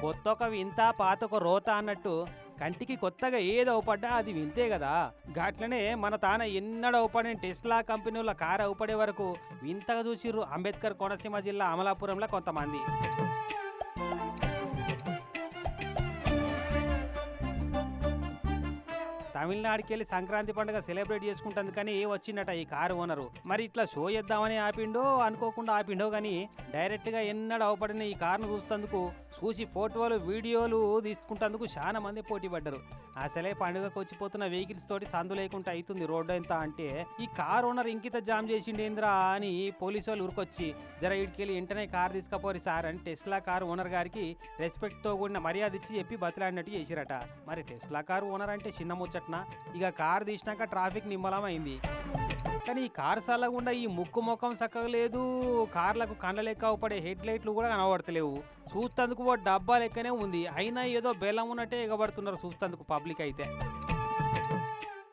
కొత్త ఒక వింత పాత ఒక రోత అన్నట్టు కంటికి కొత్తగా ఏది అవుపడ్డా అది వింతే కదా. గాట్లనే మన తాన ఎన్నడ అవుపడిన టెస్లా కంపెనీల కారు అవుపడే వరకు వింతగా చూసిర్రు అంబేద్కర్ కోనసీమ జిల్లా అమలాపురంలో కొంతమంది. తమిళనాడుకి వెళ్ళి సంక్రాంతి పండుగ సెలబ్రేట్ చేసుకుంటుంది కానీ వచ్చిందట ఈ కారు ఓనరు. మరి ఇట్లా షో చేద్దామని ఆపిండో అనుకోకుండా ఆపిండో కానీ డైరెక్ట్గా ఎన్నడూ అవపడిన ఈ కారును చూసి ఫోటోలు వీడియోలు తీసుకుంటందుకు చాలా మంది పోటీ పడ్డారు. అసలే పండుగకు వచ్చిపోతున్న వెహికల్స్ తోటి సందు లేకుండా అవుతుంది రోడ్డు ఎంత అంటే ఈ కార్ ఓనర్ ఇంకిత జామ్ చేసిండేంద్రా అని పోలీసు వాళ్ళు ఉరికొచ్చి జర ఇటుకెళ్ళి వెంటనే కారు తీసుకపోరి సార్ అని టెస్లా కారు ఓనర్ గారికి రెస్పెక్ట్ తో కూడిన మర్యాద ఇచ్చి చెప్పి బతిలాడినట్టు చేసిరట. మరి టెస్లా కారు ఓనర్ అంటే చిన్న ముచ్చట్న ఇక కారు తీసినాక ట్రాఫిక్ నిమ్మలం అయింది. కానీ ఈ కారు సల్లగుండా ఈ ముక్కు ముఖం చక్కగా లేదు, కార్లకు కండ్ల లెక్క అవపడే హెడ్ లైట్లు కూడా కనబడతలేవు. చూస్తందుకు ఓ డబ్బా లెక్కనే ఉంది, అయినా ఏదో బెల్లం ఉన్నట్టే ఎగబడుతున్నారు చూస్తందుకు పబ్లిక్ అయితే.